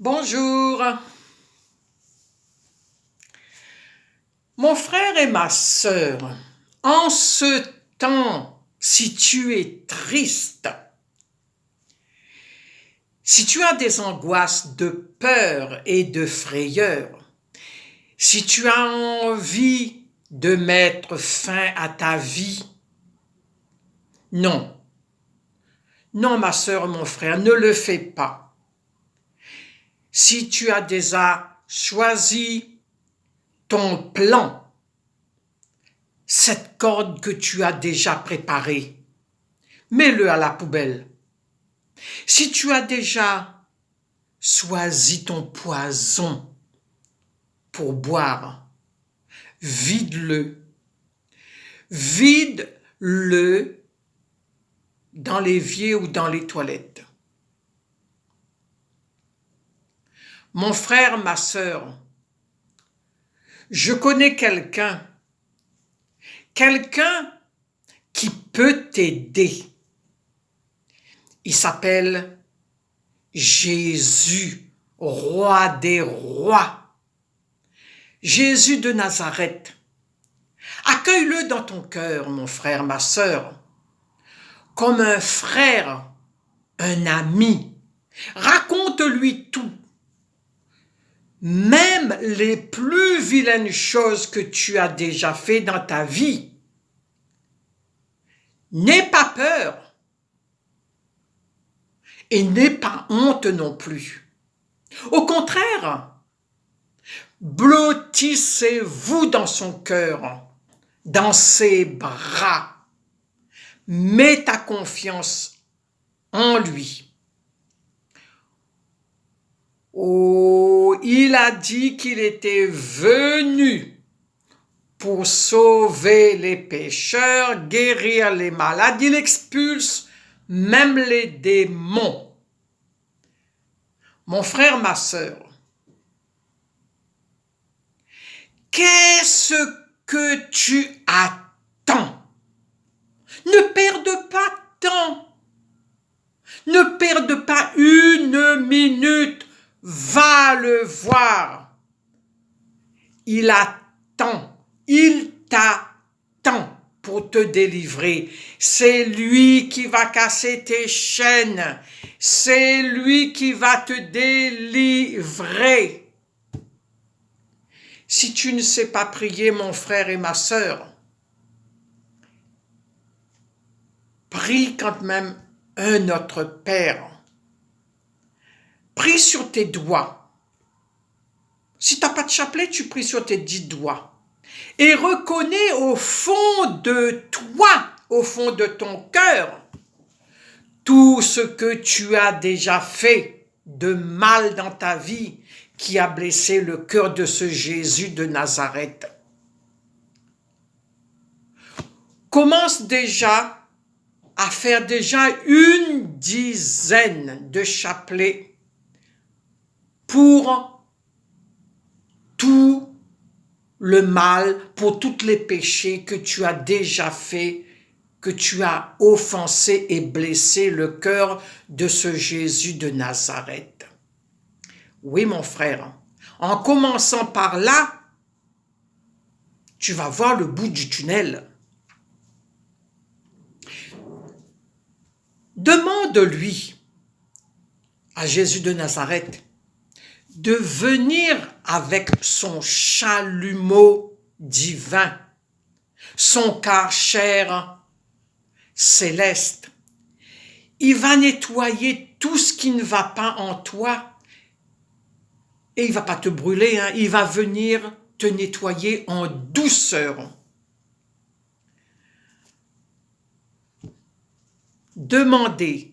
Bonjour, mon frère et ma sœur, en ce temps, si tu es triste, si tu as des angoisses de peur et de frayeur, si tu as envie de mettre fin à ta vie, non, ma sœur, mon frère, ne le fais pas. Si tu as déjà choisi ton plan, cette corde que tu as déjà préparée, mets-le à la poubelle. Si tu as déjà choisi ton poison pour boire, vide-le. Vide-le dans l'évier ou dans les toilettes. Mon frère, ma sœur, je connais quelqu'un qui peut t'aider. Il s'appelle Jésus, roi des rois. Jésus de Nazareth. Accueille-le dans ton cœur, mon frère, ma sœur, comme un frère, un ami. Raconte-lui tout. Même les plus vilaines choses que tu as déjà fait dans ta vie. N'aie pas peur et n'aie pas honte non plus. Au contraire, blottissez-vous dans son cœur, dans ses bras. Mets ta confiance en lui. Oh, il a dit qu'il était venu pour sauver les pécheurs, guérir les malades. Il expulse même les démons. Mon frère, ma sœur, qu'est-ce que tu attends? Ne perde pas de temps. Ne perde pas une minute. Va le voir. Il attend. Il t'attend pour te délivrer. C'est lui qui va casser tes chaînes. C'est lui qui va te délivrer. Si tu ne sais pas prier, mon frère et ma sœur, prie quand même un Notre Père. Prie sur tes doigts. Si tu n'as pas de chapelet, tu pries sur tes 10 doigts. Et reconnais au fond de toi, au fond de ton cœur, tout ce que tu as déjà fait de mal dans ta vie qui a blessé le cœur de ce Jésus de Nazareth. Commence déjà à faire déjà une dizaine de chapelets pour tout le mal, pour tous les péchés que tu as déjà fait, que tu as offensé et blessé le cœur de ce Jésus de Nazareth. Oui, mon frère, en commençant par là, tu vas voir le bout du tunnel. Demande-lui à Jésus de Nazareth de venir avec son chalumeau divin, son karcher céleste. Il va nettoyer tout ce qui ne va pas en toi et il ne va pas te brûler, hein. Il va venir te nettoyer en douceur. Demandez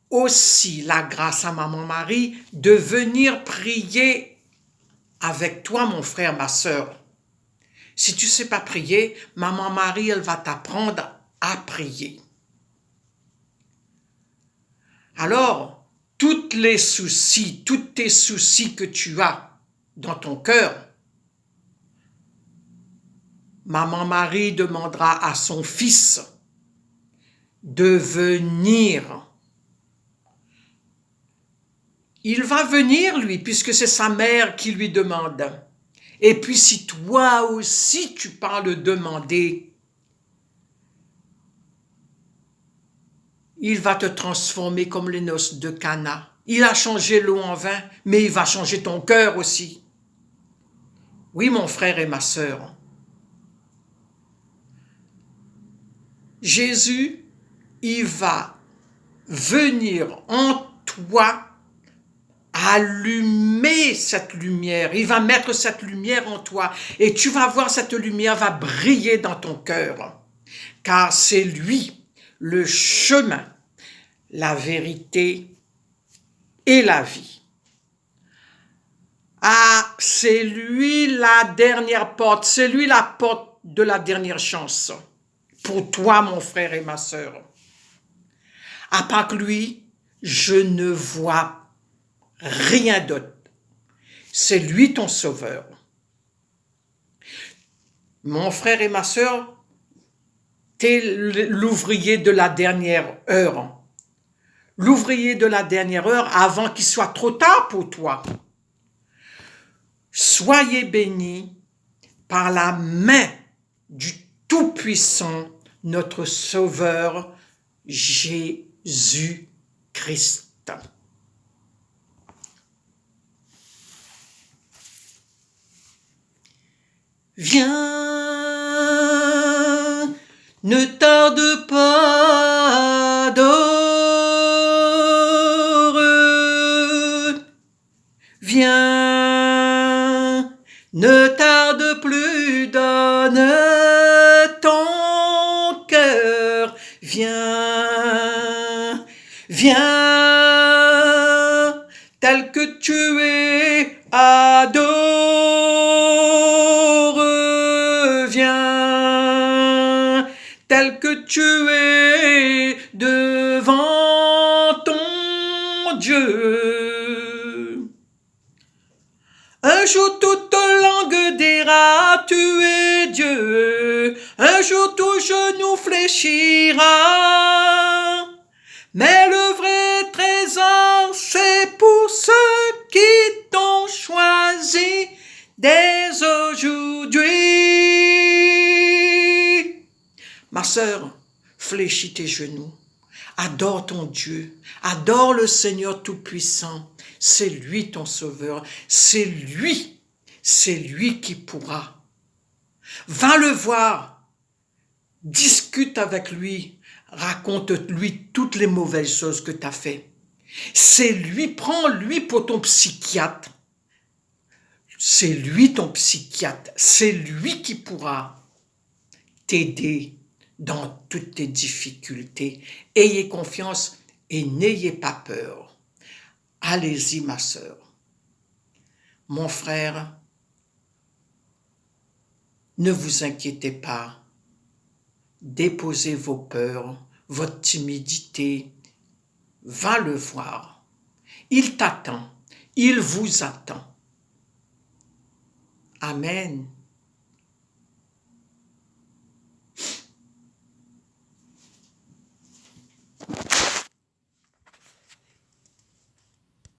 aussi la grâce à Maman Marie de venir prier avec toi, mon frère, ma sœur. Si tu ne sais pas prier, Maman Marie, elle va t'apprendre à prier. Alors, tous tes soucis que tu as dans ton cœur, Maman Marie demandera à son fils de venir. il va venir, lui, puisque c'est sa mère qui lui demande. Et puis si toi aussi tu pars le demander, il va te transformer comme les noces de Cana. Il a changé l'eau en vin, mais il va changer ton cœur aussi. Oui, mon frère et ma sœur. Jésus, il va venir en toi allumer cette lumière. Il va mettre cette lumière en toi et tu vas voir cette lumière va briller dans ton cœur. Car c'est lui le chemin, la vérité et la vie. Ah, c'est lui la dernière porte, c'est lui la porte de la dernière chance. Pour toi, mon frère et ma sœur. À part que lui, je ne vois rien d'autre. C'est lui ton sauveur. Mon frère et ma sœur, t'es l'ouvrier de la dernière heure. L'ouvrier de la dernière heure avant qu'il soit trop tard pour toi. Soyez bénis par la main du Tout-Puissant, notre Sauveur Jésus-Christ. Viens, ne tarde pas, adore. Viens, ne tarde plus, donne ton cœur. Viens, viens, tel que tu es, adore. Viens, tel que tu es devant ton Dieu. Un jour toute langue dira, tu es Dieu. Un jour tout genou fléchira. Mais le vrai trésor, c'est pour ceux qui t'ont choisi dès aujourd'hui. Ma sœur, fléchis tes genoux. Adore ton Dieu. Adore le Seigneur Tout-Puissant. C'est lui ton sauveur. C'est lui qui pourra. Va le voir. Discute avec lui. Raconte-lui toutes les mauvaises choses que tu as fait. C'est lui, prends-lui pour ton psychiatre. C'est lui ton psychiatre. C'est lui qui pourra t'aider dans toutes tes difficultés. Ayez confiance et n'ayez pas peur. Allez-y, ma sœur. Mon frère, ne vous inquiétez pas. Déposez vos peurs, votre timidité. Va le voir. Il t'attend. Il vous attend. Amen.